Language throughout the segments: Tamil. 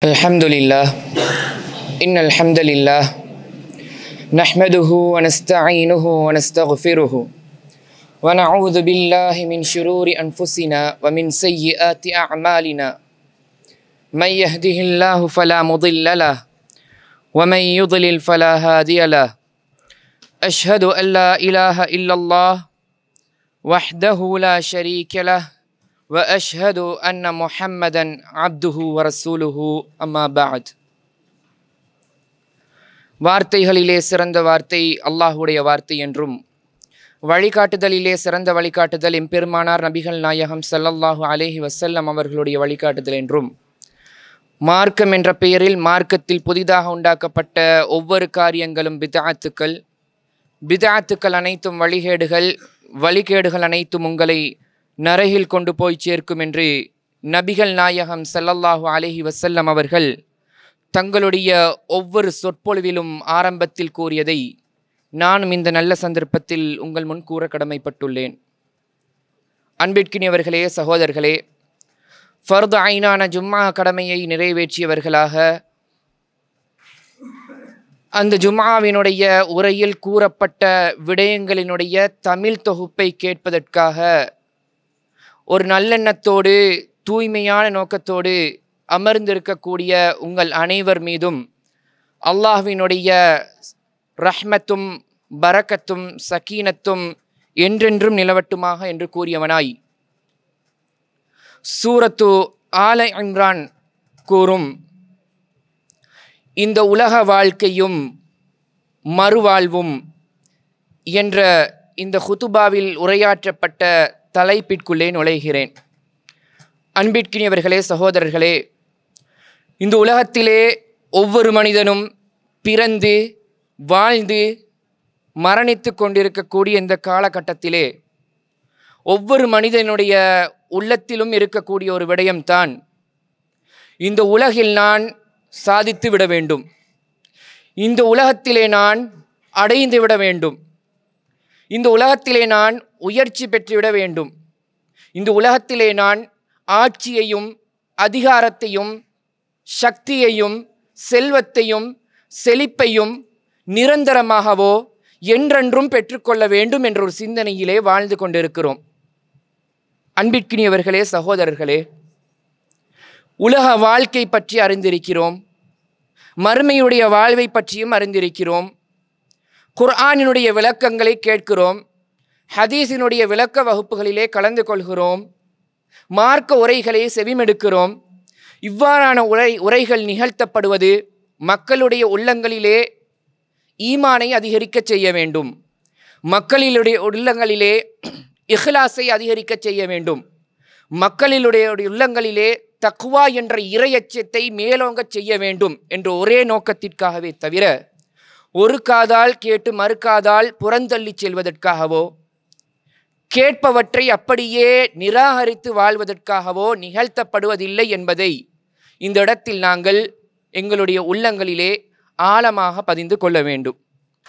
Alhamdulillah, innal hamdalillah, nahmaduhu wa nasta'inuhu wa nastaghfiruhu wa na'udhu billahi min shururi anfusina wa min sayyiati a'malina. Man yahdihillahu fala mudilla lahu wa man yudlil fala hadiya lahu. Ashhadu an la ilaha illallah wahdahu la sharika lahu wa ashhadu anna Muhammadan abduhu wa rasuluhu amma ba'd. வார்த்தைகளிலே சிறந்த வார்த்தை அல்லாஹ்வுடைய வார்த்தை என்றும், வழிகாட்டுதலிலே சிறந்த வழிகாட்டுதல் எம்பெருமானார் நபிகள் நாயகம் ஸல்லல்லாஹு அலைஹி வஸல்லம் அவர்களுடைய வழிகாட்டுதல் என்றும், மார்க்கம் என்ற பெயரில் மார்க்கத்தில் புதிதாக உண்டாக்கப்பட்ட ஒவ்வொரு காரியங்களும் பித்அத்துக்கள் அனைத்தும் வழிகேடுகள் அனைத்தும் உங்களை நரகில் கொண்டு போய் சேர்க்கும் என்று நபிகள் நாயகம் ஸல்லல்லாஹு அலைஹி வஸல்லம் அவர்கள் தங்களுடைய ஒவ்வொரு சொற்பொழிவிலும் ஆரம்பத்தில் கூறியதை நானும் இந்த நல்ல சந்தர்ப்பத்தில் உங்கள் முன் கூற கடமைப்பட்டுள்ளேன். அன்பிற்கினியவர்களே, சகோதரர்களே, ஃபர்து ஐனான ஜும்மா கடமையை நிறைவேற்றியவர்களாக அந்த ஜும்மாவினுடைய உரையில் கூறப்பட்ட விடயங்களினுடைய தமிழ் தொகுப்பை கேட்பதற்காக ஒரு நல்லெண்ணத்தோடு தூய்மையான நோக்கத்தோடு அமர்ந்திருக்கக்கூடிய உங்கள் அனைவர் மீதும் அல்லாஹ்வினுடைய ரஹ்மத்தும் பரக்கத்தும் சக்கீனத்தும் என்றென்றும் நிலவட்டுமாக என்று கூறியவனாய், சூரத்து ஆல இம்ரான் கூறும் இந்த உலக வாழ்க்கையும் மறுவாழ்வும் என்ற இந்த ஹுதுபாவில் உரையாற்றப்பட்ட தலைப்பிற்குள்ளே நுழைகிறேன். அன்பிற்கினியவர்களே, சகோதரர்களே, இந்த உலகத்திலே ஒவ்வொரு மனிதனும் பிறந்து வாழ்ந்து மரணித்து கொண்டிருக்கக்கூடிய இந்த காலகட்டத்திலே ஒவ்வொரு மனிதனுடைய உள்ளத்திலும் இருக்கக்கூடிய ஒரு விடயம்தான், இந்த உலகில் நான் சாதித்து விட வேண்டும், இந்த உலகத்திலே நான் அடைந்து விட வேண்டும், இந்த உலகத்திலே நான் உயர்ச்சி பெற்றுவிட வேண்டும், இந்த உலகத்திலே நான் ஆட்சியையும் அதிகாரத்தையும் சக்தியையும் செல்வத்தையும் செழிப்பையும் நிரந்தரமாகவோ என்றென்றும் பெற்றுக்கொள்ள வேண்டும் என்ற ஒரு சிந்தனையிலே வாழ்ந்து கொண்டிருக்கிறோம். அன்பிற்கினியவர்களே, சகோதரர்களே, உலக வாழ்க்கை பற்றி அறிந்திருக்கிறோம், மறுமையுடைய வாழ்வை பற்றியும் அறிந்திருக்கிறோம், குர்ஆனினுடைய விளக்கங்களை கேட்கிறோம், ஹதீஸினுடைய விளக்க வகுப்புகளிலே கலந்து கொள்கிறோம், மார்க்க உரைகளை செவிமெடுக்கிறோம். இவ்வாறான உரைகள் நிகழ்த்தப்படுவது மக்களுடைய உள்ளங்களிலே ஈமானை அதிகரிக்க செய்ய வேண்டும், மக்களினுடைய உள்ளங்களிலே இஹ்லாஸை அதிகரிக்க செய்ய வேண்டும், மக்களினுடைய உள்ளங்களிலே தக்வா என்ற இறையச்சத்தை மேலோங்க செய்ய வேண்டும் என்ற ஒரே நோக்கத்திற்காகவே தவிர ஒரு காதால் கேட்டு மறுக்காதால் புறந்தள்ளி செல்வதற்காகவோ கேட்பவற்றை அப்படியே நிராகரித்து வாழ்வதற்காகவோ நிகழ்த்தப்படுவதில்லை என்பதை இந்த இடத்தில் நாங்கள் எங்களுடைய உள்ளங்களிலே ஆழமாக பதிந்து கொள்ள வேண்டும்.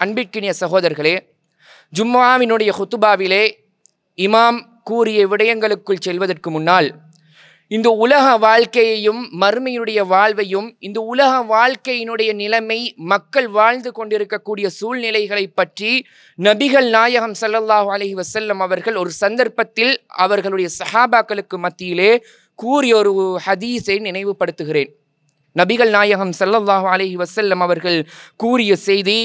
அன்பிற்கினிய சகோதரர்களே, ஜும்மாவினுடைய ஹுத்துபாவிலே இமாம் கூறிய விடயங்களுக்குள் செல்வதற்கு முன்னால் இந்த உலக வாழ்க்கையையும் மறுமையுடைய வாழ்வையும், இந்த உலக வாழ்க்கையினுடைய நிலைமை, மக்கள் வாழ்ந்து கொண்டிருக்கக்கூடிய சூழ்நிலைகளை பற்றி நபிகள் நாயகம் ஸல்லல்லாஹு அலைஹி வஸல்லம் அவர்கள் ஒரு சந்தர்ப்பத்தில் அவர்களுடைய சஹாபாக்களுக்கு மத்தியிலே கூறிய ஒரு ஹதீஸை நினைவுபடுத்துகிறேன். நபிகள் நாயகம் ஸல்லல்லாஹு அலைஹி வஸல்லம் அவர்கள் கூறிய செய்தி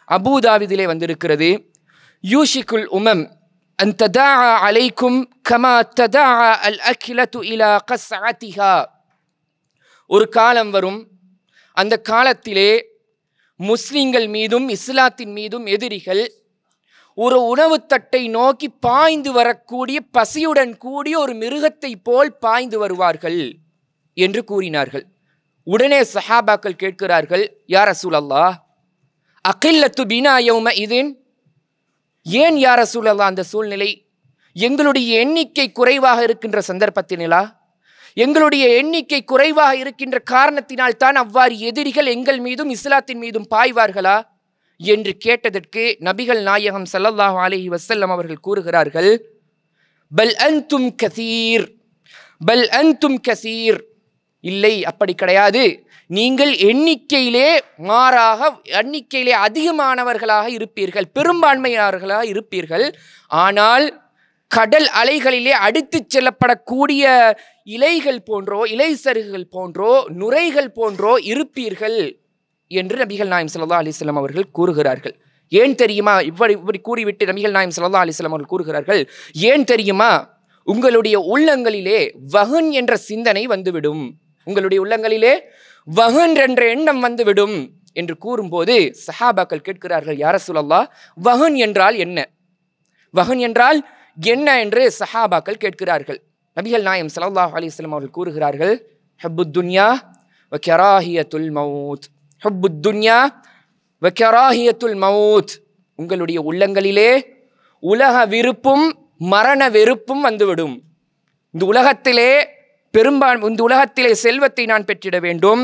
அபூதாவிதிலே வந்திருக்கிறது. யூஷிகுல் உமம் அன் ததாஅ அலைக்கும் கமா ததாஅ அல் அக்லத்து இலா கஸ்அத்திஹா. ஒரு காலம் வரும், அந்த காலத்திலே முஸ்லிம்கள் மீதும் இஸ்லாத்தின் மீதும் எதிரிகள் ஒரு உணவு தட்டை நோக்கி பாய்ந்து வரக்கூடிய பசியுடன் கூடிய ஒரு மிருகத்தை போல் பாய்ந்து வருவார்கள் என்று கூறினார்கள். உடனே சஹாபாக்கள் கேட்கிறார்கள், யா ரசூலல்லாஹ், அகில்லத்து பினா யௌம இதின், ஏன் யா ரசூலல்லாஹ் அந்த சூழ்நிலை? எங்களுடைய எண்ணிக்கை குறைவாக இருக்கின்ற சந்தர்ப்பத்தினலா, எங்களுடைய எண்ணிக்கை குறைவாக இருக்கின்ற காரணத்தினால் தான் அவ்வாறு எதிரிகள் எங்கள் மீதும் இஸ்லாத்தின் மீதும் பாய்வார்களா என்று கேட்டதற்கு நபிகள் நாயகம் ஸல்லல்லாஹு அலைஹி வஸல்லம் அவர்கள் கூறுகிறார்கள், பல் அன்தும் கஸீர், பல் அன்தும் கஸீர், இல்லை, அப்படி கிடையாது. நீங்கள் எண்ணிக்கையிலே மாறாக எண்ணிக்கையிலே அதிகமானவர்களாக இருப்பீர்கள், பெரும்பான்மையாளர்களாக இருப்பீர்கள். ஆனால் கடல் அலைகளிலே அடித்து செல்லப்படக்கூடிய இலைகள் போன்றோ, இலை சருகுகள் போன்றோ, நுரைகள் போன்றோ இருப்பீர்கள் என்று நபிகள் நாயகம் ஸல்லல்லாஹு அலைஹி வஸல்லம் அவர்கள் கூறுகிறார்கள். ஏன் தெரியுமா? இப்படி கூறிவிட்டு நபிகள் நாயகம் ஸல்லல்லாஹு அலைஹி வஸல்லம் அவர்கள் கூறுகிறார்கள், ஏன் தெரியுமா? உங்களுடைய உள்ளங்களிலே வஹன் என்ற சிந்தனை வந்துவிடும், உங்களுடைய உள்ளங்களிலே வஹன் என்ற எண்ணம் வந்துவிடும் என்று கூறும்போது சஹாபாக்கள் கேட்கிறார்கள், யா ரசூலல்லாஹ், வஹன் என்றால் என்ன? வஹன் என்றால் என்ன என்று சஹாபாக்கள் கேட்கிறார்கள். நபிகள் நாயகம் ஸல்லல்லாஹு அலைஹி வஸல்லம் அவர்கள் கூறுகிறார்கள், ஹுப்புத் துன்யா வ கராஹியத்துல் மௌத். ஹுப்புத் துன்யா வ கராஹியத்துல் மௌத். உங்களுடைய உள்ளங்களிலே உலக விருப்பும் மரண வெறுப்பும் வந்துவிடும். இந்த உலகத்திலே இந்த உலகத்திலே செல்வத்தை நான் பெற்றிட வேண்டும்,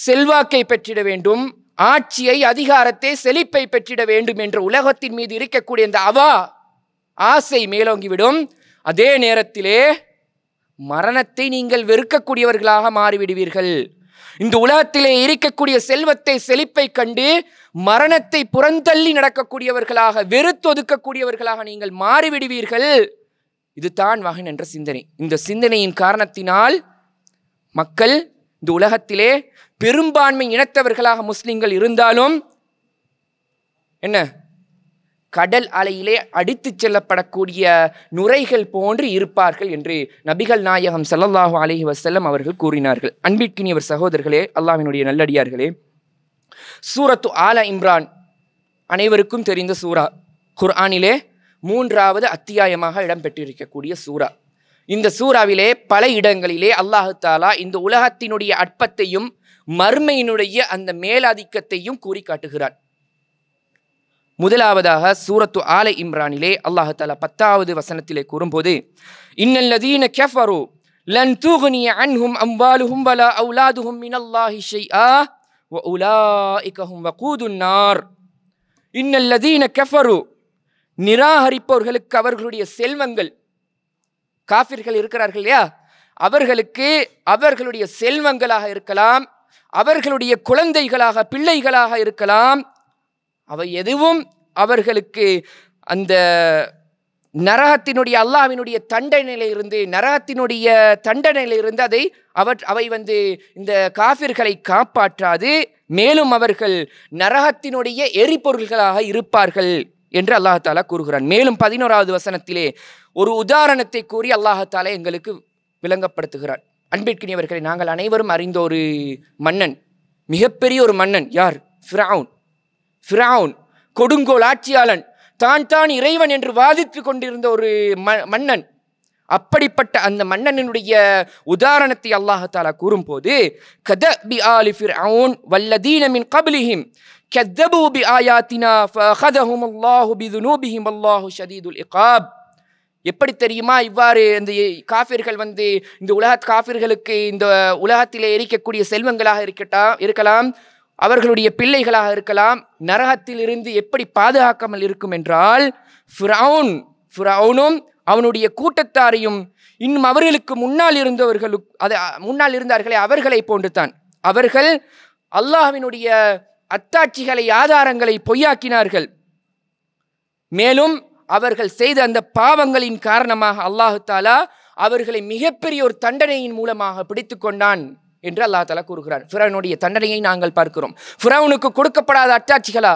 செல்வாக்கை பெற்றிட வேண்டும், ஆட்சியை, அதிகாரத்தை, செழிப்பை பெற்றிட வேண்டும் என்ற உலகத்தின் மீது இருக்கக்கூடிய இந்த ஆசை மேலோங்கிவிடும். அதே நேரத்திலே மரணத்தை நீங்கள் வெறுக்கக்கூடியவர்களாக மாறிவிடுவீர்கள். இந்த உலகத்திலே இருக்கக்கூடிய செல்வத்தை, செழிப்பை கண்டு மரணத்தை புறந்தள்ளி நடக்கக்கூடியவர்களாக, வெறுத்தொதுக்கக்கூடியவர்களாக நீங்கள் மாறிவிடுவீர்கள். இதுதான் வஹன் என்ற சிந்தனை. இந்த சிந்தனையின் காரணத்தினால் மக்கள் இந்த உலகத்திலே பெரும்பான்மை இனத்தவர்களாக முஸ்லிம்கள் இருந்தாலும் என்ன, கடல் அலையிலே அடித்து செல்லப்படக்கூடிய நுரைகள் போன்று இருப்பார்கள் என்று நபிகள் நாயகம் ஸல்லல்லாஹு அலைஹி வஸல்லம் அவர்கள் கூறினார்கள். அன்பிற்கினியவர் சகோதரர்களே, அல்லாஹ்வினுடைய நல்லடியார்களே, சூரத்து ஆல இம்ரான் அனைவருக்கும் தெரிந்த சூரா, குர்ஆனிலே 3வது அத்தியாயமாக இடம்பெற்றிருக்கக்கூடிய சூரா. இந்த சூறாவிலே பல இடங்களிலே அல்லாஹ் தஆலா இந்த உலகத்தினுடைய அற்பத்தையும் மர்மையினுடைய அந்த மேலாதிக்கத்தையும் கூறி காட்டுகிறான். முதலாவதாக சூரத்து ஆல இம்ரானிலே அல்லாஹ் தஆலா 10வது வசனத்திலே கூறும்போது, இன்னல்லதீன கஃபரு லன் துக்னிய அன்ஹும் அம்வாலுஹும் வலா அவுலாதுஹும் மினல்லாஹி ஷைஆ வ உலாயிக ஹும் வகூதுன் நார். இன்னல்லதீன கஃபரு, நிராகரிப்பவர்களுக்கு அவர்களுடைய செல்வங்கள், காஃபிர்கள் இருக்கிறார்கள் இல்லையா, அவர்களுக்கு அவர்களுடைய செல்வங்களாக இருக்கலாம், அவர்களுடைய குழந்தைகளாக, பிள்ளைகளாக இருக்கலாம், அவை எதுவும் அவர்களுக்கு அந்த நரகத்தினுடைய, அல்லாஹ்வினுடைய நரகத்தினுடைய தண்டனையிலிருந்து அவை இந்த காஃபிர்களை காப்பாற்றாது. மேலும் அவர்கள் நரகத்தினுடைய எரிபொருள்களாக இருப்பார்கள் என்று அல்லாஹ் தஆலா கூறுகிறான். மேலும் 11வது வசனத்திலே ஒரு உதாரணத்தை கூறி அல்லாஹ் தஆலா எங்களுக்கு விளங்கப்படுத்துகிறார். அன்பிற்கினியவர்களை, நாங்கள் அனைவரும் அறிந்த ஒரு மன்னன், மிகப்பெரிய ஒரு மன்னன், யார்? ஃபிரௌன், கொடுங்கோல் ஆட்சியாளன், தான் இறைவன் என்று வாதித்து கொண்டிருந்த ஒரு மன்னன். அப்படிப்பட்ட அந்த மன்னனுடைய உதாரணத்தை அல்லாஹ் தஆலா கூறும்போது, கதபி ஆலி ஃபிர்அவுன் வல்லதீன மின் கப்லிஹிம் கதபு பி ஆயாத்தினா ஃபஅഖதஹுமுல்லாஹு பிதுனூபிஹிம் வல்லாஹு ஷதீதுல் இகாப். எப்படி தெரியுமா? இவ்வாறு இந்த காஃபிர்கள் இந்த காஃபிர்களுக்கு இந்த உலகத்திலே இருக்கக்கூடிய செல்வங்களாக இருக்கலாம், அவர்களுடைய பிள்ளைகளாக இருக்கலாம், நரகத்தில் இருந்து எப்படி பாதுகாக்காமல் இருக்கும் என்றால், ஃபிரௌனும் அவனுடைய கூட்டத்தாரையும் இன்னும் அவர்களுக்கு முன்னால் இருந்தார்களே அவர்களை போன்றுதான். அவர்கள் அல்லாஹ்வினுடைய அத்தாட்சிகளை, ஆதாரங்களை பொய்யாக்கினார்கள். மேலும் அவர்கள் செய்த அந்த பாவங்களின் காரணமாக அல்லாஹ் தஆலா அவர்களை மிகப்பெரிய ஒரு தண்டனையின் மூலமாக பிடித்து கொண்டான் என்று அல்லாஹ் தஆலா கூறுகிறார். ஃபிரௌனுடைய தண்டனையை நாங்கள் பார்க்கிறோம். ஃபிரௌனுக்கு கொடுக்கப்படாத அத்தாட்சிகளா,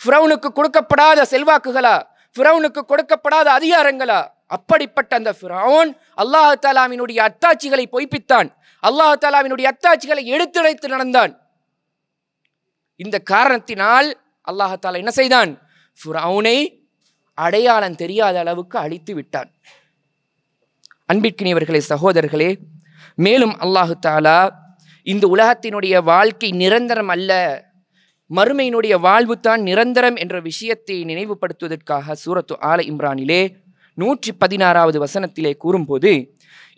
ஃபிரௌனுக்கு கொடுக்கப்படாத செல்வாக்குகளா, ஃபிரௌனுக்கு கொடுக்கப்படாத அதிகாரங்களா? அப்படிப்பட்ட அந்த ஃபிரௌன் அல்லாஹ் தஆலாவினுடைய அத்தாட்சிகளை பொய்ப்பித்தான், அல்லாஹ் தஆலாவினுடைய அத்தாட்சிகளை எடுத்துரைத்து நடந்தான். இந்த காரணத்தினால் அல்லாஹ் தஆலா என்ன செய்தான்? ஃபிரௌனை அடையாளம் தெரியாத அளவுக்கு அழித்து விட்டான். அன்பிற்கினியவர்களே, சகோதரர்களே, மேலும் அல்லாஹ் தஆலா இந்த உலகத்தினுடைய வாழ்க்கை நிரந்தரம் அல்ல, மறுமையினுடைய வாழ்வு தான் நிரந்தரம் என்ற விஷயத்தை நினைவுபடுத்துவதற்காக சூரத்து ஆல இம்ரானிலே 116வது வசனத்திலே கூறும்போது,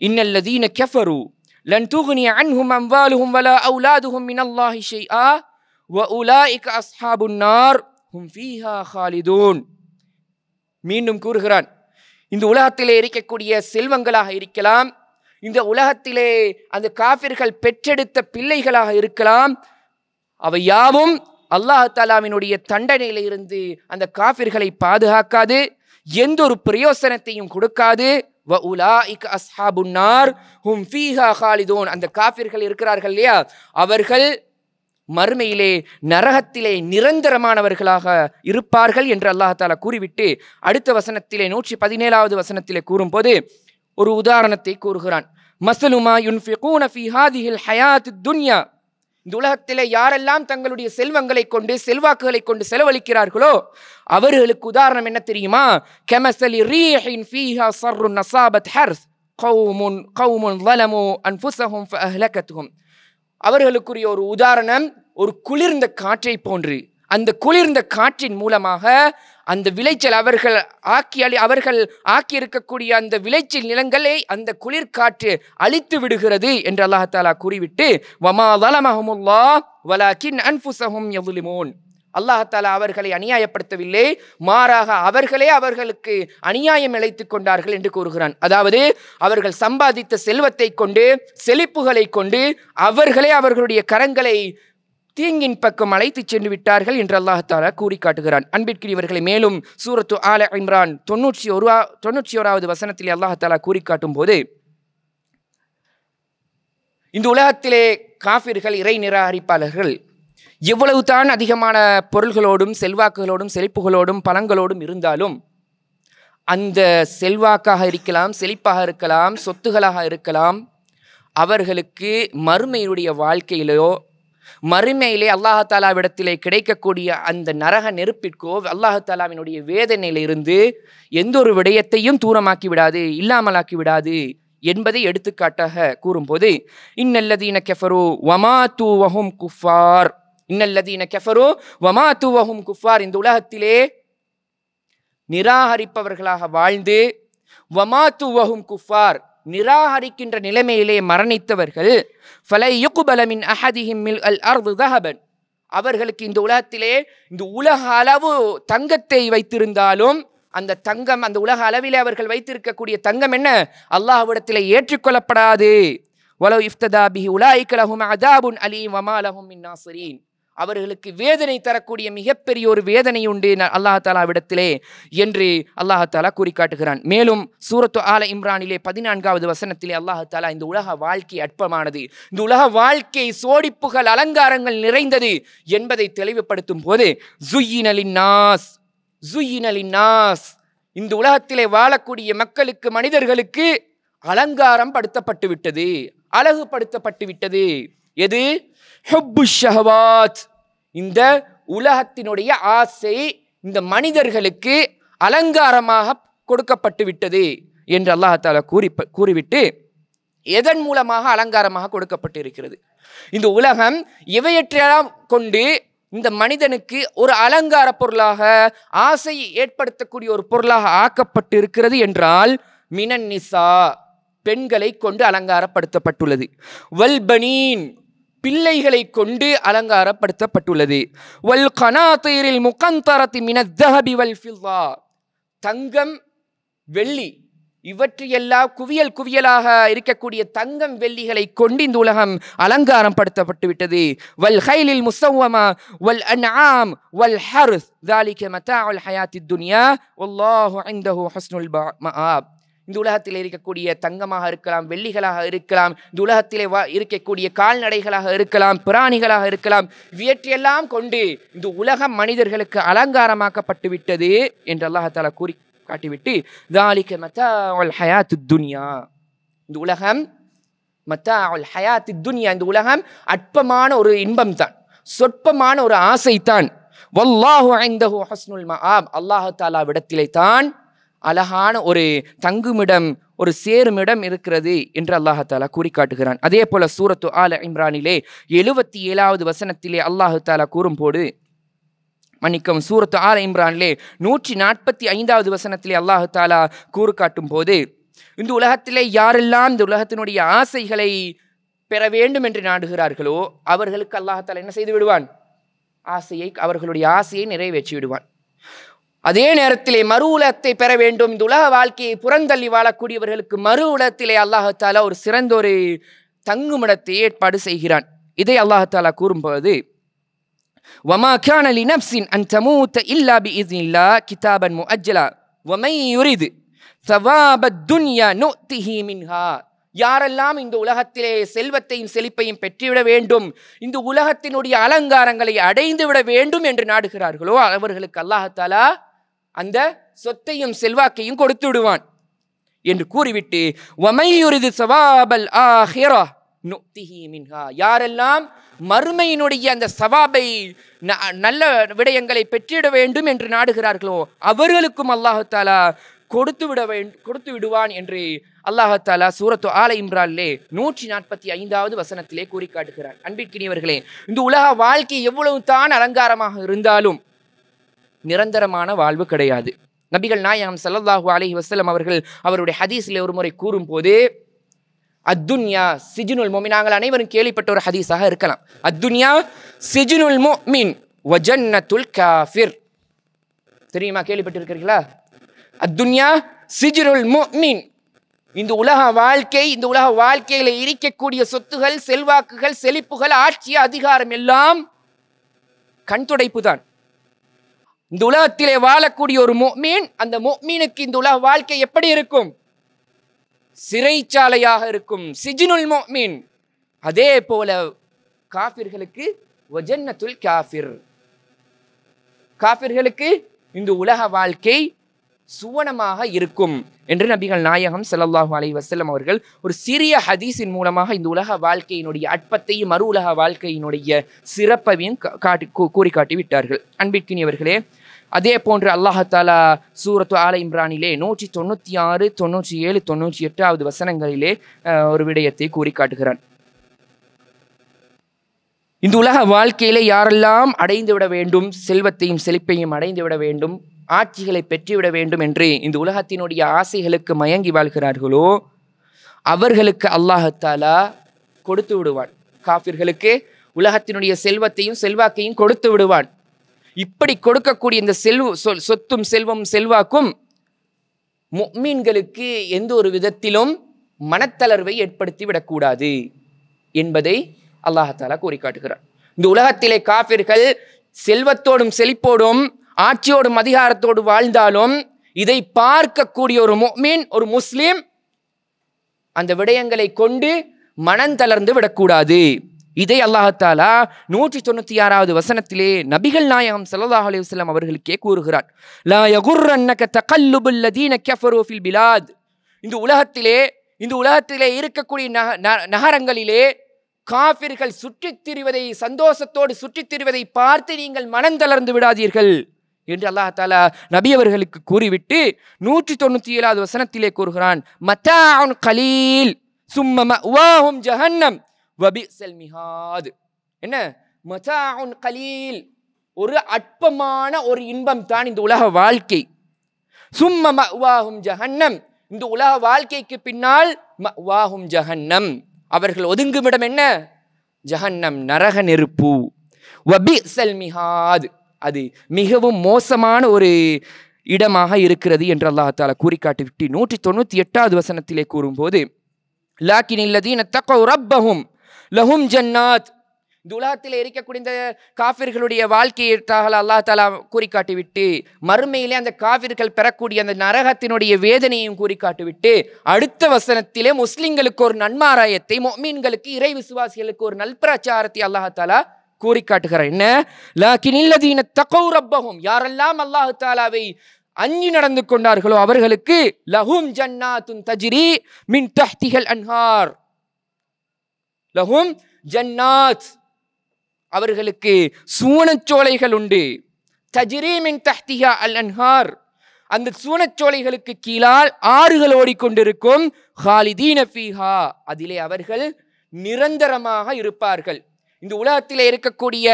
இன்னல்லதீன கஃபரு லன் துக்னிய அன்ஹும் அம்வாலுஹும் வலா அவுலாதுஹும் மினல்லாஹி ஷைஆ வ உலாயிக அஸ்ஹாபுன் நார் ஹும் ஃபீஹா காலிதூன். மீண்டும் கூறுகிறான், இந்த உலகத்திலே இருக்கக்கூடிய செல்வங்களாக இருக்கலாம், இந்த உலகத்திலே அந்த காஃபிர்கள் பெற்றெடுத்த பிள்ளைகளாக இருக்கலாம். அவை யாவும் அல்லாஹ் தஆலாவினுடைய தண்டனையில இருந்து அந்த காஃபிர்களை பாதுகாக்காது, எந்த ஒரு பிரயோசனத்தையும் கொடுக்காது. வஉலாஇக அஸ்ஹாபுன் நார் ஹும் ஃபீஹா காலிதூன். அந்த காஃபிர்கள் இருக்கிறார்கள் இல்லையா, அவர்கள் மறுமையிலே நரகத்திலே நிரந்தரமானவர்களாக இருப்பார்கள் என்று அல்லாஹ் தஆலா கூறிவிட்டு அடுத்த வசனத்திலே 117வது வசனத்திலே கூறும்போது ஒரு உதாரணத்தை கூறுகிறான். மஸ்லுமா யுன்ஃபிகூன ஃபீ ஹாதிஹில் ஹயாத்தித் துன்யா. இந்த உலகத்திலே யாரெல்லாம் தங்களுடைய செல்வங்களை கொண்டு செல்வாக்குகளை கொண்டு செலவழிக்கிறார்களோ அவர்களுக்கு உதாரணம் என்ன தெரியுமா? கமஸலி ரீஹின் ஃபீஹா ஸர்ருன் நஸாபத் ஹர்ஸ் கௌமுன் ஸலமு அன்ஃபுஸஹும் ஃபஅஹ்லகத்ஹும். அவர்களுக்குரிய ஒரு உதாரணம் ஒரு குளிர்ந்த காற்றை போன்று. அந்த குளிர்ந்த காற்றின் மூலமாக அந்த விளைச்சல் அவர்கள் ஆக்கியிருக்கக்கூடிய அந்த விளைச்சல் நிலங்களை அந்த குளிர்காற்று அழித்து விடுகிறது என்று அல்லாஹ் தஆலா கூறிவிட்டு வமா ஸலமஹுமுல்லாஹ் வலாகின் அன்ஃபுஸஹும் யظ்லிமூன். அல்லாஹ் தஆலா அவர்களை அநியாயப்படுத்தவில்லை, மாறாக அவர்களே அவர்களுக்கு அநியாயம் இழைத்துக் கொண்டார்கள் என்று கூறுகிறான். அதாவது அவர்கள் சம்பாதித்த செல்வத்தை கொண்டு செழிப்புகளை கொண்டு அவர்களே அவர்களுடைய கரங்களை தீங்கின் பக்கம் அழைத்து சென்று விட்டார்கள் என்று அல்லாஹ் தஆலா கூறி காட்டுகிறான். அன்பிற்குரியவர்களை, மேலும் சூரத்து ஆல இம்ரான் 91வது வசனத்திலே அல்லாஹ் தஆலா கூறி காட்டும் போது இந்த உலகத்திலே காஃபிர்கள் இறை நிராகரிப்பாளர்கள் எவ்வளவு தான் அதிகமான பொருள்களோடும் செல்வாக்குகளோடும் செழிப்புகளோடும் பலங்களோடும் இருந்தாலும் அந்த செல்வாக்காக இருக்கலாம், செழிப்பாக இருக்கலாம், சொத்துகளாக இருக்கலாம், அவர்களுக்கு மறுமையுடைய வாழ்க்கையிலோ மறுமையிலே அல்லாஹ் தஆலாவிடத்திலே கிடைக்கக்கூடிய அந்த நரக நெருப்பிற்கோ அல்லாஹ் தஆலாவினுடைய வேதனையிலிருந்து எந்த ஒரு விடயத்தையும் தூரமாக்கி விடாது, இல்லாமலாக்கி விடாது என்பதை எடுத்துக்காட்டாக கூறும்போது இன்னல்லதீன கஃபரு வமாது வஹும் குஃபார். இன்னல்லதீன கஃபரு வமாது வஹும் குஃபார். இந்த உலகத்திலே நிராகரிப்பவர்களாக வாழ்ந்து வமாது வஹும் குஃபார் நிராகரிக்கின்ற நிலைமையிலே மரணித்தவர்கள் ஃபலை யுக்பல மின் அஹதிஹிம் மில் அர்து தஹபன். அவர்களுக்கு இந்த உலகத்திலே இந்த உலக அளவு தங்கத்தை வைத்திருந்தாலும் அந்த தங்கம், அந்த உலக அளவிலே அவர்கள் வைத்திருக்கக்கூடிய தங்கம் என்ன, அல்லாஹ்விடத்திலே ஏற்றுக்கொள்ளப்படாது. வலவ் இஃப்ததா பிஹி உலாயிக லஹும் அஸாபுன் அலீம் வமா லஹும் மின் நாஸிரீன். அவர்களுக்கு வேதனை தரக்கூடிய மிகப்பெரிய ஒரு வேதனை உண்டு அல்லாஹ் தஆலாவிடத்திலே என்று அல்லாஹ் தஆலா கூறி காட்டுகிறான். மேலும் சூரத்து ஆல இம்ரானிலே 14வது வசனத்திலே அல்லாஹ் தஆலா இந்த உலக வாழ்க்கை அற்பமானது, இந்த உலக வாழ்க்கை சோடிப்புகள் அலங்காரங்கள் நிறைந்தது என்பதை தெளிவுபடுத்தும் போது ஸுய்யின லின்னாஸ், இந்த உலகத்திலே வாழக்கூடிய மக்களுக்கு, மனிதர்களுக்கு அலங்காரம் படுத்தப்பட்டு விட்டது, அழகுபடுத்தப்பட்டு விட்டது. எது? ஹுப்பு ஷஹவாத். இந்த உலகத்தினுடைய ஆசை இந்த மனிதர்களுக்கு அலங்காரமாக கொடுக்கப்பட்டு விட்டது என்று அல்லாஹ் தஆலா கூறிவிட்டு எதன் மூலமாக அலங்காரமாக கொடுக்கப்பட்டு இருக்கிறது? இந்த உலகம் எவையற்றையெல்லாம் கொண்டு இந்த மனிதனுக்கு ஒரு அலங்கார பொருளாக, ஆசையை ஏற்படுத்தக்கூடிய ஒரு பொருளாக ஆக்கப்பட்டு இருக்கிறது என்றால் மினன் நிசா, பெண்களை கொண்டு அலங்காரப்படுத்தப்பட்டுள்ளது. வல்பனீன், பிள்ளைகளை கொண்டு அலங்காரப்படுத்தப்பட்டுள்ளது. வல் கனாதீரில் முகந்தரத்தி மினத் தஹபி வல் ஃபில்லா, தங்கம் வெள்ளி இவற்றையெல்லாம் குவியல் குவியலாக இருக்கக்கூடிய தங்கம் வெள்ளிகளை கொண்டு இந்த உலகம் அலங்காரம் படுத்தப்பட்டு விட்டது. வல் ஹைலில் முஸவ்வமா வல் அன்ஆம் வல் ஹர்ஸ் ذلك متاع الحياة الدنيا والله عنده حسن المآب. இந்த உலகத்தில் இருக்கக்கூடிய தங்கமாக இருக்கலாம், வெள்ளிகளாக இருக்கலாம், இந்த உலகத்திலே இருக்கக்கூடிய கால்நடைகளாக இருக்கலாம், பிராணிகளாக இருக்கலாம், இவற்றையெல்லாம் கொண்டு இந்த உலகம் மனிதர்களுக்கு அலங்காரமாக்கப்பட்டு விட்டது என்று அல்லாஹ் தஆலா கூறி காட்டிவிட்டு ذلك متاع الحياة الدنيا, இந்த உலகம் متاع الحياة الدنيا, இந்த உலகம் அற்பமான ஒரு இன்பம் தான், சொற்பமான ஒரு ஆசை தான். والله عنده حسن المآب, அல்லாஹ் தஆலாவிடத்திலே தான் அழகான ஒரு தங்குமிடம், ஒரு சேருமிடம் இருக்கிறது என்று அல்லாஹ் தஆலா கூறி காட்டுகிறான். அதே போல சூரத்து ஆல இம்ரானிலே 77வது வசனத்திலே அல்லாஹ் தஆலா கூறும்போது, மன்னிக்கவும், சூரத்து ஆல இம்ரானிலே 145வது வசனத்திலே அல்லாஹ் தஆலா கூறு காட்டும் போது, இந்த உலகத்திலே யாரெல்லாம் இந்த உலகத்தினுடைய ஆசைகளை பெற வேண்டும் என்று நாடுகிறார்களோ அவர்களுக்கு அல்லாஹ் தஆலா என்ன செய்து விடுவான்? அவர்களுடைய ஆசையை நிறைவேற்றி விடுவான். அதே நேரத்திலே மறு உலகத்தை பெற வேண்டும். இந்த உலக வாழ்க்கையை புறந்தள்ளி வாழக்கூடியவர்களுக்கு மறு உலகத்திலே அல்லாஹ் தஆலா ஒரு சிறந்த ஒரு தங்குமிடத்தை ஏற்பாடு செய்கிறான். இதை அல்லாஹ் தஆலா கூறும்போது வமா கான லினஃப்ஸின் அன் தமூத இல்லா பிஇذனில்லாஹ் கிதாபன் முஅஜ்ஜலா வமன் யுரிது ஸவாபத் துன்யா நுஅதிஹி மின்ஹா. யாரெல்லாம் இந்த உலகத்திலே செல்வத்தையும் செழிப்பையும் பெற்றுவிட வேண்டும், இந்த உலகத்தினுடைய அலங்காரங்களை அடைந்து விட வேண்டும் என்று நாடுகிறார்களோ அவர்களுக்கு அல்லாஹ் தஆலா அந்த சொத்தையும் செல்வாக்கையும் கொடுத்து விடுவான் என்று கூறிவிட்டு வமன் யுரிது ஸவாபல் ஆஹிரஹ் நுஅதிஹி மின்ஹா. யாரெல்லாம் மறுமையினுடைய அந்த சவாபை நல்ல விடயங்களை பெற்றிட வேண்டும் என்று நாடுகிறார்களோ அவர்களுக்கும் அல்லாஹ் தஆலா கொடுத்து விடுவான் என்று அல்லாஹ் தஆலா சூரத்து ஆல இம்ரானிலே 145வது வசனத்திலே கூறி காட்டுகிறார். அன்பிற்கினியவர்களே, இந்த உலக வாழ்க்கை எவ்வளவு தான் அலங்காரமாக இருந்தாலும் நிரந்தரமான வாழ்வு கிடையாது. நபிகள் நாயகம் ஸல்லல்லாஹு அலைஹி வஸல்லம் அவர்கள் அவருடைய ஹதீஸிலே ஒரு முறை கூறும் போது அத்துன்யா சிஜ்னுல் முஃமின், நாங்கள் அனைவரும் கேள்விப்பட்ட ஒரு ஹதீஸாக இருக்கலாம். அத்துன்யா சிஜ்னுல் முஃமின் வ ஜன்னத்துல் காஃபிர். தெரியுமா, கேள்விப்பட்டிருக்கிறீர்களா? அத்துன்யா சிஜ்னுல் முஃமின், இந்த உலக வாழ்க்கை, இந்த உலக வாழ்க்கையில இருக்கக்கூடிய சொத்துகள், செல்வாக்குகள், செழிப்புகள், ஆட்சி, அதிகாரம் எல்லாம் கண் துடைப்பு தான். இந்த உலகத்திலே வாழக்கூடிய ஒரு முஃமின், அந்த முஃமினுக்கு இந்த உலக வாழ்க்கை எப்படி இருக்கும்? சிறைச்சாலையாக இருக்கும், சிஜ்னுல் முஃமின். அதே போல காஃபிர்களுக்கு வஜன்னத்துல் காஃபிர், காஃபிர்களுக்கு இந்த உலக வாழ்க்கை சுவனமாக இருக்கும் என்று நபிகள் நாயகம் ஸல்லல்லாஹு அலைஹி வஸல்லம் அவர்கள் ஒரு சிறிய ஹதீஸின் மூலமாக இந்த உலக வாழ்க்கையினுடைய அற்பத்தையும் மறு உலக வாழ்க்கையினுடைய சிறப்பையும் கூறி காட்டி விட்டார்கள். அன்பிற்கினியவர்களே, அதே போன்று அல்லாஹ் தஆலா சூரத்து ஆல இம்ரானிலே 196, 97, 98வது வசனங்களிலே ஒரு விடயத்தை கூறி காட்டுகிறான். இந்த உலக வாழ்க்கையிலே யாரெல்லாம் அடைந்து விட வேண்டும், செல்வத்தையும் செழிப்பையும் அடைந்து விட வேண்டும், ஆட்சிகளை பெற்றுவிட வேண்டும் என்று இந்த உலகத்தினுடைய ஆசைகளுக்கு மயங்கி வாழ்கிறார்களோ அவர்களுக்கு அல்லாஹ் தஆலா கொடுத்து விடுவான். காஃபிர்களுக்கு உலகத்தினுடைய செல்வத்தையும் செல்வாக்கையும் கொடுத்து விடுவான். இப்படி கொடுக்கக்கூடிய இந்த சொத்தும் செல்வமும் செல்வாக்கும் முஃமின்களுக்கு எந்த ஒரு விதத்திலும் மனத்தளர்வை ஏற்படுத்தி விடக்கூடாது என்பதை அல்லாஹ் தஆலா கூறி காட்டுகிறார். இந்த உலகத்திலே காஃபிர்கள் செல்வத்தோடும் செழிப்போடும் ஆட்சியோடும் அதிகாரத்தோடு வாழ்ந்தாலும் இதை பார்க்கக்கூடிய ஒரு முஃமின், ஒரு முஸ்லிம் அந்த விடயங்களை கொண்டு மனம் தளர்ந்து விடக்கூடாது. இதை அல்லாஹ் தஆலா 196வது வசனத்திலே நபிகள் நாயகம் ஸல்லல்லாஹு அலைஹி வஸல்லம் அவர்களுக்கே கூறுகிறார். லா யகுர்ரன்னக தகல்லுபுல் லதீன கஃபரு ஃபில் பிலாத். இந்த உலகத்திலே இருக்கக்கூடிய நகரங்களிலே காஃபிர்கள் சுற்றித் திரிவதை, சந்தோஷத்தோடு சுற்றித் திரிவதை பார்த்து நீங்கள் மனம் தளர்ந்து விடாதீர்கள் என்று அல்லாஹ் தஆலா நபி அவர்களுக்கு கூறிவிட்டு 197வது வசனத்திலே கூறுகிறான். மத்தாஉன் கலீல் சும்ம மஅவாஹும் ஜஹன்னம் வபிஸல் மிஹாத். என்ன? மத்தாஉன் கலீல், ஒரு அற்பமான ஒரு இன்பம் தான் இந்த உலக வாழ்க்கை. சும்ம மஅவாஹும் ஜஹன்னம், இந்த உலக வாழ்க்கைக்கு பின்னால் மஅவாஹும் ஜஹன்னம், அவர்கள் ஒதுங்குமிடம் என்ன? ஜஹன்னம், நரக நெருப்பு. வபிஸல் மிஹாத், அது மிகவும் மோசமான ஒரு இடமாக இருக்கிறது என்று அல்லாஹ் தஆலா கூறி காட்டிவிட்டு 198வது வசனத்திலே கூறும்போது லாக்கினில் லதீன தகவ் ரப்பஹும் லஹும் ஜன்னாத். இந்த உலகத்தில் இருக்கக்கூடிய இந்த காஃபிர்களுடைய வாழ்க்கையை அல்லாஹ் தஆலா கூறி காட்டிவிட்டு மறுமையிலே அந்த காஃபிர்கள் பெறக்கூடிய அந்த நரகத்தினுடைய வேதனையும் கூறி காட்டிவிட்டு அடுத்த வசனத்திலே முஸ்லிம்களுக்கு ஒரு நன்மாராயத்தை, முஃமின்களுக்கு, இறை விசுவாசிகளுக்கு ஒரு நல்பிரச்சாரத்தை அல்லாஹ் தஆலா கூறி காட்டுகிறார். என்ன? லாக்கினில் லதீன தகவ் ரப்பஹும், யாரெல்லாம் அல்லாஹ் தஆலாவை அஞ்சி நடந்து கொண்டார்களோ அவர்களுக்கு லஹும் ஜன்னாத்துன் தஜ்ரி மின் தஹ்திஹல் அன்ஹார். லஹும் ஜன்னாத், அவர்களுக்கு சுவனச்சோலைகள் உண்டு. தஜ்ரி மின் தஹ்திஹா அல் அன்ஹார், அந்த சுவனச்சோலைகளுக்கு கீழால் ஆறுகள் ஓடிக்கொண்டிருக்கும். ஹாலிதீன ஃபீஹா, அதிலே அவர்கள் நிரந்தரமாக இருப்பார்கள். இந்த உலகத்திலே இருக்கக்கூடிய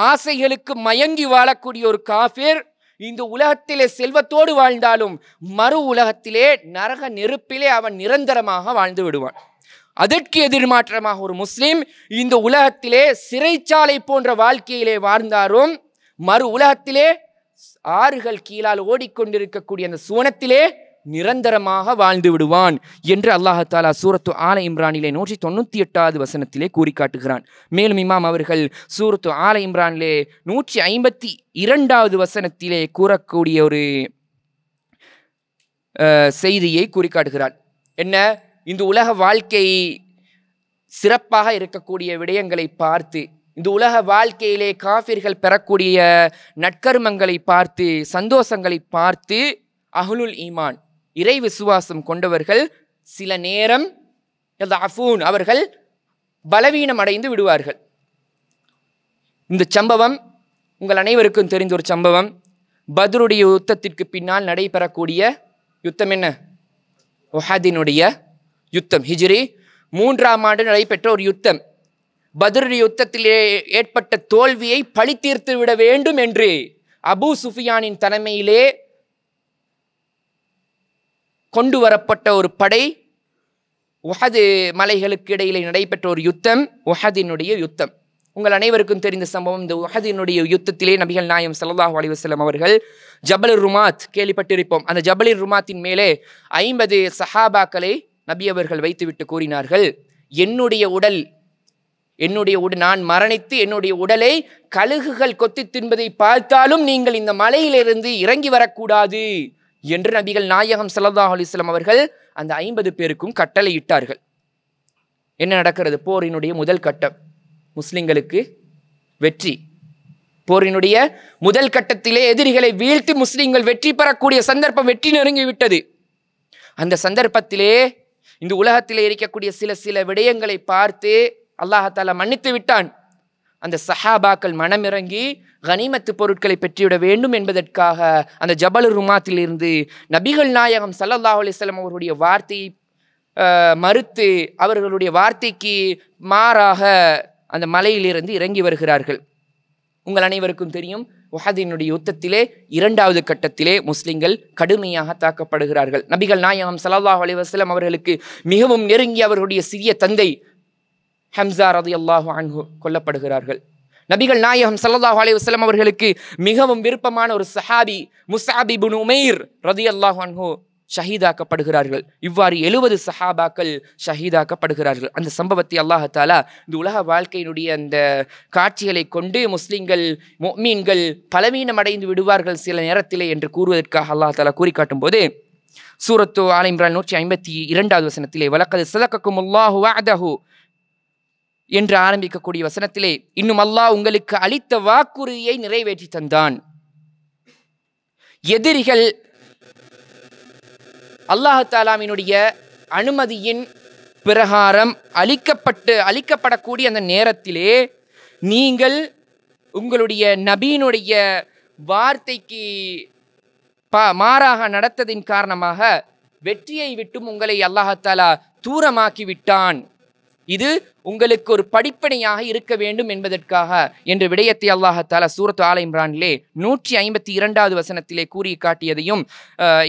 ஆசைகளுக்கு மயங்கி வாழக்கூடிய ஒரு காஃபிர் இந்த உலகத்திலே செல்வத்தோடு வாழ்ந்தாலும் மறு உலகத்திலே நரக நெருப்பிலே அவன் நிரந்தரமாக வாழ்ந்து விடுவான். அதற்கு எதிர்மாற்றமாக ஒரு முஸ்லிம் இந்த உலகத்திலே சிறைச்சாலை போன்ற வாழ்க்கையிலே வாழ்ந்தாலும் மறு உலகத்திலே ஆறுகள் கீழால் ஓடிக்கொண்டிருக்கக்கூடிய அந்த சுவனத்திலே நிரந்தரமாக வாழ்ந்து விடுவான் என்று அல்லாஹ் தஆலா சூரத்து ஆல இம்ரானிலே 198வது வசனத்திலே கூறி காட்டுகிறான். மேலும் இமாம் அவர்கள் சூரத்து ஆல இம்ரானிலே 152வது வசனத்திலே கூறக்கூடிய ஒரு செய்தியை கூறி காட்டுகிறான். என்ன? இந்த உலக வாழ்க்கை சிறப்பாக இருக்கக்கூடிய விடயங்களை பார்த்து, இந்த உலக வாழ்க்கையிலே காஃபிர்கள் பெறக்கூடிய நற்கர்மங்களை பார்த்து, சந்தோஷங்களை பார்த்து, அஹ்லுல் ஈமான் இறை விசுவாசம் கொண்டவர்கள் சில நேரம் அவர்கள் பலவீனம் அடைந்து விடுவார்கள். இந்த சம்பவம் உங்கள் அனைவருக்கும் தெரிந்த ஒரு சம்பவம். பத்ருடைய யுத்தத்திற்கு பின்னால் நடைபெறக்கூடிய யுத்தம் என்ன? உஹதினுடைய யுத்தம். ஹிஜ்ரி 3ஆம் ஆண்டு நடைபெற்ற ஒரு யுத்தம். பத்ருடைய யுத்தத்திலே ஏற்பட்ட தோல்வியை பழி தீர்த்து விட வேண்டும் என்று அபூ சுஃபியானின் தலைமையிலே கொண்டு வரப்பட்ட ஒரு படை. உஹது மலைகளுக்கு இடையிலே நடைபெற்ற ஒரு யுத்தம், உஹதினுடைய யுத்தம். உங்கள் அனைவருக்கும் தெரிந்த சம்பவம். இந்த உஹதினுடைய யுத்தத்திலே நபிகள் நாயகம் ஸல்லல்லாஹு அலைஹி வஸல்லம் அவர்கள் ஜபலுர் ருமாத் கேள்விப்பட்டிருப்போம். அந்த ஜபலுர் ருமாத்தின் மேலே 50 சஹாபாக்களை நபி அவர்கள் வைத்துவிட்டு கூறினார்கள், என்னுடைய உடல் நான் மரணித்து என்னுடைய உடலை கழுகுகள் கொத்தி தின்பதை பார்த்தாலும் நீங்கள் இந்த மலையிலிருந்து இறங்கி வரக்கூடாது என்று நபிகள் நாயகம் ஸல்லல்லாஹு அலைஹி வஸல்லம் அவர்கள் அந்த 50 பேருக்கும் கட்டளையிட்டார்கள். என்ன நடக்கிறது? போரினுடைய முதல் கட்டம், முஸ்லிம்களுக்கு வெற்றி. போரினுடைய முதல் கட்டத்திலே எதிரிகளை வீழ்த்தி முஸ்லிம்கள் வெற்றி பெறக்கூடிய சந்தர்ப்பம் வெற்றி நெருங்கிவிட்டது. அந்த சந்தர்ப்பத்திலே இந்த உலகத்திலே இருக்கக்கூடிய சில விடயங்களை பார்த்து அல்லாஹ் தஆலா மன்னித்து விட்டான். அந்த சஹாபாக்கள் மனமிறங்கி கனிமத்து பொருட்களை பெற்றுவிட வேண்டும் என்பதற்காக அந்த ஜபலுர் ருமாத்திலிருந்து நபிகள் நாயகம் ஸல்லல்லாஹு அலைஹி வஸல்லம் அவர்களுடைய வார்த்தையை மறுத்து அவர்களுடைய வார்த்தைக்கு மாறாக அந்த மலையிலிருந்து இறங்கி வருகிறார்கள். உங்கள் அனைவருக்கும் தெரியும், உஹதினுடைய யுத்தத்திலே 2வது கட்டத்திலே முஸ்லிம்கள் கடுமையாக தாக்கப்படுகிறார்கள். நபிகள் நாயகம் ஸல்லல்லாஹு அலைஹி வஸல்லம் அவர்களுக்கு மிகவும் நெருங்கிய அவர்களுடைய சிறிய தந்தை ஹம்ஸா ரலியல்லாஹு அன்ஹு கொல்லப்படுகிறார்கள். நபிகள் நாயகம் ஸல்லல்லாஹு அலைஹி வஸல்லம் அவர்களுக்கு மிகவும் விருப்பமான ஒரு சஹாபி முஸ்அப் இப்னு உமைர் ரலியல்லாஹு அன்ஹு ஷஹீதாக்கப்படுகிறார்கள். இவ்வாறு 70 சஹாபாக்கள் ஷஹீதாக்கப்படுகிறார்கள். அந்த சம்பவத்தை அல்லாஹ் தஆலா இந்த உலக வாழ்க்கையினுடைய அந்த காட்சிகளை கொண்டு முஸ்லிம்கள் முஃமின்கள் பலவீனம் அடைந்து விடுவார்கள் சில நேரத்திலே என்று கூறுவதற்காக அல்லாஹ் தஆலா கூறி காட்டும் போது சூரத்து ஆல இம்ரான் 152வது வசனத்திலே வலக்கத் ஸதகக்குமுல்லாஹு வஅதஹு என்று ஆரம்பிக்கக்கூடிய வசனத்திலே இன்னும் அல்லாஹ் உங்களுக்கு அளித்த வாக்குறுதியை நிறைவேற்றி தந்தான். எதிரிகள் அல்லாஹ் தஆலாவினுடைய அனுமதியின் பிரகாரம் அளிக்கப்படக்கூடிய அந்த நேரத்திலே நீங்கள் உங்களுடைய நபியினுடைய வார்த்தைக்கு மாறாக நடத்ததின் காரணமாக வெற்றியை விட்டும் உங்களை அல்லாஹ் தஆலா தூரமாக்கி விட்டான். இது உங்களுக்கு ஒரு படிப்பனையாக இருக்க வேண்டும் என்பதற்காக என்ற விடயத்தை அல்லாஹ் தஆலா சூரத்து ஆல இம்ரானிலே 152வது வசனத்திலே கூறி காட்டியதையும்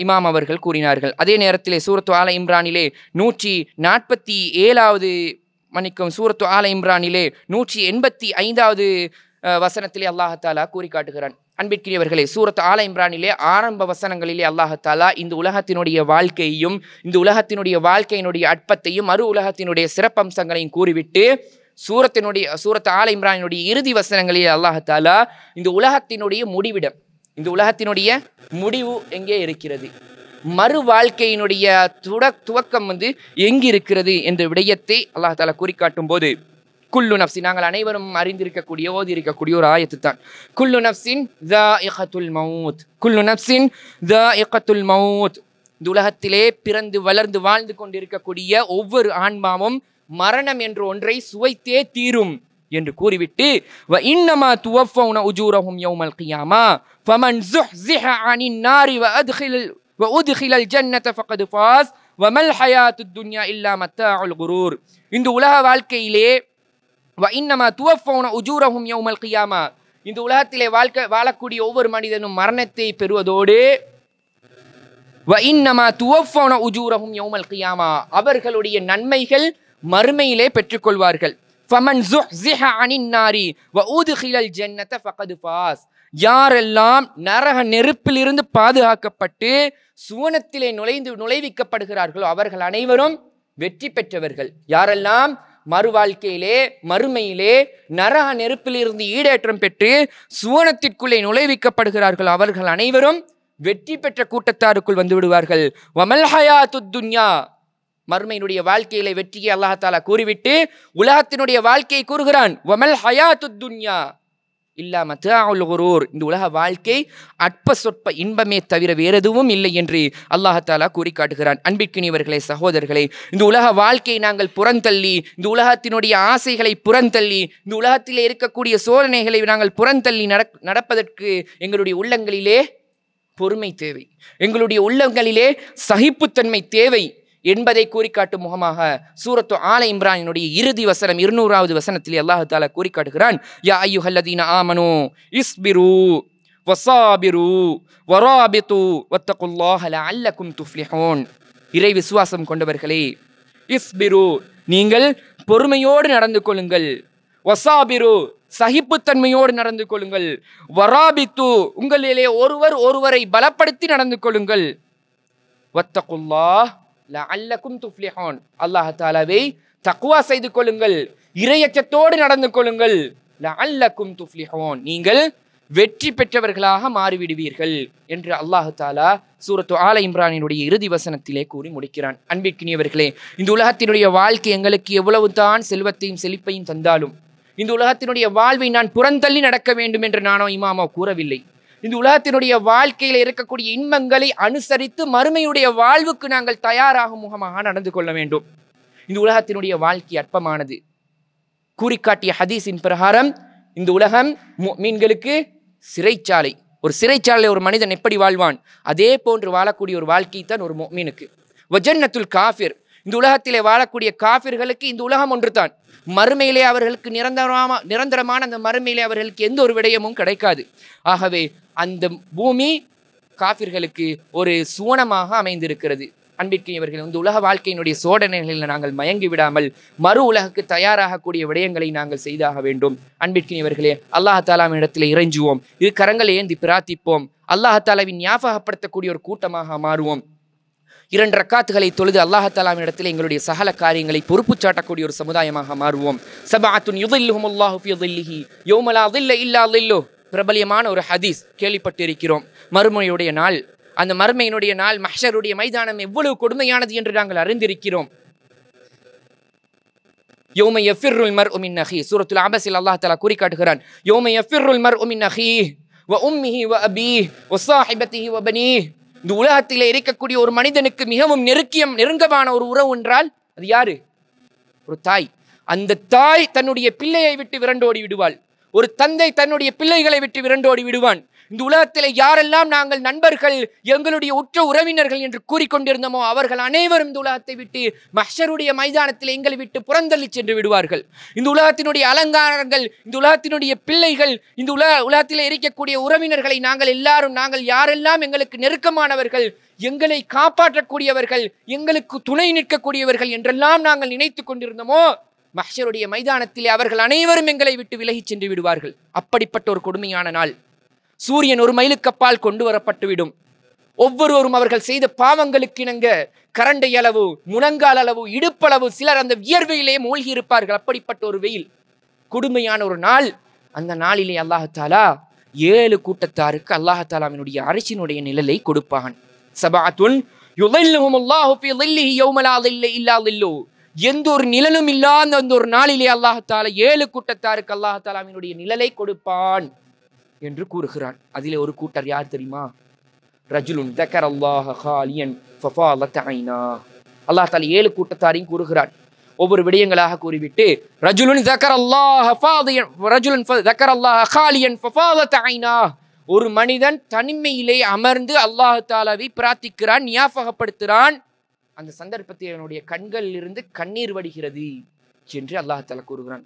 இமாம் அவர்கள் கூறினார்கள். அதே நேரத்திலே சூரத்து ஆல இம்ரானிலே 147வது சூரத்து ஆல இம்ரானிலே 185வது வசனத்திலே அல்லாஹ் தஆலா கூறி காட்டுகிறான். அன்பிற்குரியவர்களே, சூரத் ஆல இம்ரானிலே ஆரம்ப வசனங்களிலே அல்லாஹ் தஆலா இந்த உலகத்தினுடைய வாழ்க்கையையும் இந்த உலகத்தினுடைய வாழ்க்கையினுடைய அற்பத்தையும் மறு உலகத்தினுடைய சிறப்பம்சங்களையும் கூறிவிட்டு சூரத் ஆல இம்ரானினுடைய இறுதி வசனங்களிலே அல்லாஹ் தஆலா இந்த உலகத்தினுடைய முடிவிடம், இந்த உலகத்தினுடைய முடிவு எங்கே இருக்கிறது, மறு வாழ்க்கையினுடைய துவக்கம் எங்கு இருக்கிறது என்ற விடயத்தை அல்லாஹ் தஆலா கூறி காட்டும் போது குல்லு நஃப்ஸி, நாங்கள் அனைவரும் அறிந்திருக்கக்கூடிய ஓதி இருக்கக்கூடிய ஒரு ஆயத்து தான். குல்லு நஃப்ஸின் ذائقத்துல் மௌத், குல்லு நஃப்ஸின் ذائقத்துல் மௌத். இந்த உலகத்திலே பிறந்து வளர்ந்து வாழ்ந்து கொண்டிருக்கக்கூடிய ஒவ்வொரு ஆன்மாவும் மரணம் என்ற ஒன்றை சுவைத்தே தீரும் என்று கூறிவிட்டு வ இன்னமா துவஃபௌன உஜூரஹும் யௌமல் கியாமா ஃபமன் ஸுஹ்ஸிஹ அனின் நாரி வ உத்கிலல் ஜன்னத ஃபகத் ஃபாஸ் வமல் ஹயாத்துத் துன்யா இல்லா மத்தாஉல் குரூர். இந்த உலக வாழ்க்கையிலே வ இன்னமா துவஃபௌன உஜூரஹும் யௌமல் கியாமா, இந்த உலகத்திலே வாழக்கூடிய ஒவ்வொரு மனிதனும் மரணத்தை பெறுவதோடு வ இன்னமா துவஃபௌன உஜூரஹும் யௌமல் கியாமா, அவர்களுடைய நன்மைகள் மறுமையிலே பெற்றுக்கொள்வார்கள். ஃபமன் ஸுஹ்ஸிஹ அனின் நாரி வ உத்கிலல் ஜன்னத ஃபகத் ஃபாஸ், யாரெல்லாம் நரக நெருப்பிலிருந்து பாதுகாக்கப்பட்டு சுவனத்திலே நுழைவிக்கப்படுகிறார்களோ அவர்கள் அனைவரும் வெற்றி பெற்றவர்கள். யாரெல்லாம் மறுவாழ்க்கையிலே மறுமையிலே நரக நெருப்பிலிருந்து ஈடேற்றம் பெற்று சுவனத்திற்குள்ளே நுழைவிக்கப்படுகிறார்கள் அவர்கள் அனைவரும் வெற்றி பெற்ற கூட்டத்தாருக்குள் வந்து விடுவார்கள். வமல் ஹயாத்துத் துன்யா, மறுமையினுடைய வாழ்க்கையிலே வெற்றியை அல்லாஹ் தஆலா கூறிவிட்டு உலகத்தினுடைய வாழ்க்கையை கூறுகிறான். வமல் ஹயாத்துத் துன்யா இல்லா மத்தாஉல் குரூர், இந்த உலக வாழ்க்கை அற்ப சொற்ப இன்பமே தவிர வேறு எதுவும் இல்லை என்று அல்லாஹ் தஆலா கூறி காட்டுகிறான். அன்பிற்கினியவர்களே, சகோதரர்களே, இந்த உலக வாழ்க்கையை நாங்கள் புறந்தள்ளி, இந்த உலகத்தினுடைய ஆசைகளை புறந்தள்ளி, இந்த உலகத்திலே இருக்கக்கூடிய சோதனைகளை நாங்கள் புறந்தள்ளி நடப்பதற்கு எங்களுடைய உள்ளங்களிலே பொறுமை தேவை, எங்களுடைய உள்ளங்களிலே சகிப்புத்தன்மை தேவை என்பதை கூறிக்காட்டும் முகமாக சூரத்து ஆல இம்ரானினுடைய இறுதி வசனம் 200வது வசனத்திலே அல்லாஹ் தஆலா கூறிக்காட்டுகிறான். யா அய்யுஹல்லதீன ஆமனூ இஸ்பிரு வஸாபிரு வராபிது வத்தகுல்லாஹ லஅல்லகும் துஃப்லிஹூன். இறை விசுவாசம் கொண்டவர்களே, இஸ்பிரு, நீங்கள் பொறுமையோடு நடந்து கொள்ளுங்கள். வஸாபிரு, சகிப்புத்தன்மையோடு நடந்து கொள்ளுங்கள். வராபித்து, உங்களிலே ஒருவரை பலப்படுத்தி நடந்து கொள்ளுங்கள். வத்தகுல்லாஹ் லஅல்லகும் துஃப்லிஹூன், அல்லாஹ் தஆலாவை தக்வா செய்து கொள்ளுங்கள், இறையச்சத்தோடு நடந்து கொள்ளுங்கள். லஅல்லகும் துஃப்லிஹூன், நீங்கள் வெற்றி பெற்றவர்களாக மாறிவிடுவீர்கள் என்று அல்லாஹ் தஆலா சூரத்து ஆல இம்ரானினுடைய இறுதி வசனத்திலே கூறி முடிக்கிறான். அன்பிற்கினியவர்களே, இந்த உலகத்தினுடைய வாழ்க்கை எங்களுக்கு எவ்வளவு தான் செல்வத்தையும் செழிப்பையும் தந்தாலும் இந்த உலகத்தினுடைய வாழ்வை நான் புறந்தள்ளி நடக்க வேண்டும் என்று நானோ இமாமோ கூறவில்லை. இந்த உலகத்தினுடைய வாழ்க்கையில் இருக்கக்கூடிய இன்பங்களை அனுசரித்து மறுமையுடைய வாழ்வுக்கு நாங்கள் தயாராகும் முகமாக நடந்து கொள்ள வேண்டும். இந்த உலகத்தினுடைய வாழ்க்கை அற்பமானது. கூறிக்காட்டிய ஹதீஸின் பிரகாரம் இந்த உலகம் முஃமின்களுக்கு சிறைச்சாலை. ஒரு சிறைச்சாலை ஒரு மனிதன் எப்படி வாழ்வான் அதே போன்று வாழக்கூடிய ஒரு வாழ்க்கை தான் ஒரு முஃமினுக்கு. வஜன்னத்துல் காஃபிர், இந்த உலகத்திலே வாழக்கூடிய காஃபிர்களுக்கு இந்த உலகம் ஒன்று தான். மறுமையிலே அவர்களுக்கு நிரந்தரமான அந்த மறுமையிலே அவர்களுக்கு எந்த ஒரு விடயமும் கிடைக்காது. ஆகவே அந்த பூமி காஃபிர்களுக்கு ஒரு சுவனமாக அமைந்திருக்கிறது. அன்பிற்கினியவர்கள், இந்த உலக வாழ்க்கையினுடைய சோதனைகளில் நாங்கள் மயங்கி விடாமல் மறு உலகுக்கு தயாராகக்கூடிய விடயங்களை நாங்கள் செய்தாக வேண்டும். அன்பிற்கினியவர்களே, அல்லாஹ் தஆலாவின் இடத்திலே இறைஞ்சுவோம், இரு கரங்களை ஏந்தி பிரார்த்திப்போம், அல்லாஹ் தஆலாவின் ஞாபகப்படுத்தக்கூடிய ஒரு கூட்டமாக மாறுவோம். 2 ரக்காத்துகளை தொழுது அல்லாஹ் தஆலாவின் இடத்திலே எங்களுடைய சகல காரியங்களை பொறுப்பு சாட்டக்கூடிய ஒரு சமுதாயமாக மாறுவோம். சபஅத்துன் யுதில்லுஹுமுல்லாஹு ஃபீ ظில்லிஹி யௌம லா ظில்ல இல்லா ظில்லு, பிரபலியமான ஒரு ஹதீஸ் கேள்விப்பட்டிருக்கிறோம். மறுமையுடைய நாள், அந்த மறுமையினுடைய நாள் மஹ்ஷருடைய மைதானம் எவ்வளவு கொடுமையானது என்று நாங்கள் அறிந்திருக்கிறோம். யௌம யஃபிர்ருல் மர்உ மின் அஹீ, சூரத்துல் அபஸில் அல்லாஹ் தஆலா கூறி காட்டுகிறான். யௌம யஃபிர்ருல் மர்உ மின் அஹீ வ உம்மிஹி வ அபீஹி வ ஸாஹிபத்திஹி வ பனீஹி. இந்த உலகத்திலே இருக்கக்கூடிய ஒரு மனிதனுக்கு மிகவும் நெருங்கமான ஒரு உறவு என்றால் அது யாரு? ஒரு தாய். அந்த தாய் தன்னுடைய பிள்ளையை விட்டு விரண்டோடி விடுவாள். ஒரு தந்தை தன்னுடைய பிள்ளைகளை விட்டு விரண்டோடி விடுவான். இந்த உலகத்திலே யாரெல்லாம் நாங்கள் நண்பர்கள், எங்களுடைய உற்ற உறவினர்கள் என்று கூறிக்கொண்டிருந்தோமோ அவர்கள் அனைவரும் இந்த உலகத்தை விட்டு மஹ்ஷருடைய மைதானத்தில் எங்களை விட்டு புறந்தள்ளி சென்று விடுவார்கள். இந்த உலகத்தினுடைய அலங்காரங்கள், இந்த உலகத்தினுடைய பிள்ளைகள், இந்த உலகத்திலே இருக்கக்கூடிய உறவினர்களை நாங்கள் யாரெல்லாம் எங்களுக்கு நெருக்கமானவர்கள், எங்களை காப்பாற்றக்கூடியவர்கள், எங்களுக்கு துணை நிற்கக்கூடியவர்கள் என்றெல்லாம் நாங்கள் நினைத்து கொண்டிருந்தோமோ மஹ்ஷருடைய மைதானத்திலே அவர்கள் அனைவரும் எங்களை விட்டு விலகி சென்று விடுவார்கள். அப்படிப்பட்ட ஒரு கொடுமையான நாள். சூரியன் 1 மைலுக்கு அப்பால் கொண்டு வரப்பட்டுவிடும். ஒவ்வொருவரும் அவர்கள் செய்த பாவங்களுக்கு இணங்க கரண்டை அளவு, முழங்கால் அளவு, இடுப்பளவு, சிலர் அந்த வியர்வையிலே மூழ்கி இருப்பார்கள். அப்படிப்பட்ட ஒரு வெயில், கொடுமையான ஒரு நாள். அந்த நாளிலே அல்லாஹ் தஆலா 7 கூட்டத்தாருக்கு அல்லாஹ் தஆலாவினுடைய அரசினுடைய நிழலை கொடுப்பான். சபஅத்துன் யுதில்லுஹுமுல்லாஹு ஃபீ ظில்லிஹி யௌம லா ظில்ல இல்லா ظில்லு. எந்த ஒரு நிழலும் இல்லாத அந்த ஒரு நாளிலே அல்லாஹ் தஆலா 7 கூட்டத்தாருக்கு அல்லாஹ் தஆலாவினுடைய நிழலை கொடுப்பான் என்று கூறுகிறான். அதிலே ஒரு கூட்டர் யார் தெரியுமா? ரஜுலுன் தக்கரல்லாஹ காலியன் ஃபஃபாலத் ஐனா. அல்லாஹ் தஆலா 7 கூட்டத்தாரையும் கூறுகிறான். ஒவ்வொரு விடயங்களாக கூறிவிட்டு ரஜுலுன் தக்கரல்லாஹ ஃபாதியன் ரஜுலுன் தக்கரல்லாஹ காலியன் ஃபஃபாலத் ஐனா, ஒரு மனிதன் தனிமையிலே அமர்ந்து அல்லாஹ் தஆலாவை பிரார்த்திக்கிறான், ஞாபகப்படுத்துகிறான். அந்த சந்தர்ப்பத்தில் அவனுடைய கண்களில் இருந்து கண்ணீர் வடிகிறது என்று அல்லாஹ் தஆலா கூறுகிறான்.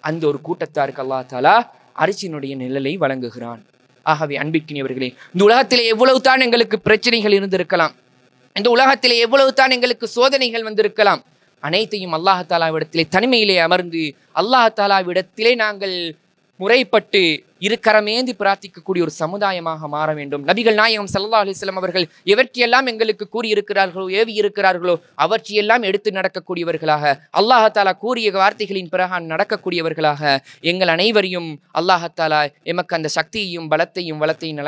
அந்த ஒரு கூட்டத்தாருக்கு அல்லாஹ் தஆலா அரிசியினுடைய நிழலை வழங்குகிறான். ஆகவே அன்பிற்கினியவர்களே, இந்த உலகத்திலே எவ்வளவு தான் எங்களுக்கு பிரச்சனைகள் இருந்திருக்கலாம், இந்த உலகத்திலே எவ்வளவு தான் எங்களுக்கு சோதனைகள் வந்திருக்கலாம், அனைத்தையும் அல்லாஹ் தஆலாவிடத்திலே தனிமையிலே அமர்ந்து அல்லாஹ் தஆலாவிடத்திலே நாங்கள் முறைப்பட்டு இருக்கரமேந்தி பிரார்த்திக்கக்கூடிய ஒரு சமுதாயமாக மாற வேண்டும். நபிகள் நாயகம் ஸல்லல்லாஹு அலைஹி வஸல்லம் அவர்கள் எவற்றையெல்லாம் எங்களுக்கு கூறியிருக்கிறார்களோ, ஏவி இருக்கிறார்களோ அவற்றையெல்லாம் எடுத்து நடக்கக்கூடியவர்களாக, அல்லாஹ் தஆலா கூறிய வார்த்தைகளின் பிரகாரம் நடக்கக்கூடியவர்களாக எங்கள் அனைவரையும் அல்லாஹ் தஆலா எமக்கு அந்த சக்தியையும் பலத்தையும் வளத்தையும்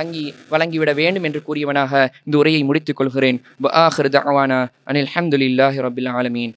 வழங்கிவிட வேண்டும் என்று கூறியவனாக இந்த உரையை முடித்துக் கொள்கிறேன். வஆகிரு தஅவானா அனில் ஹம்துலில்லாஹி ரப்பில் ஆலமீன்.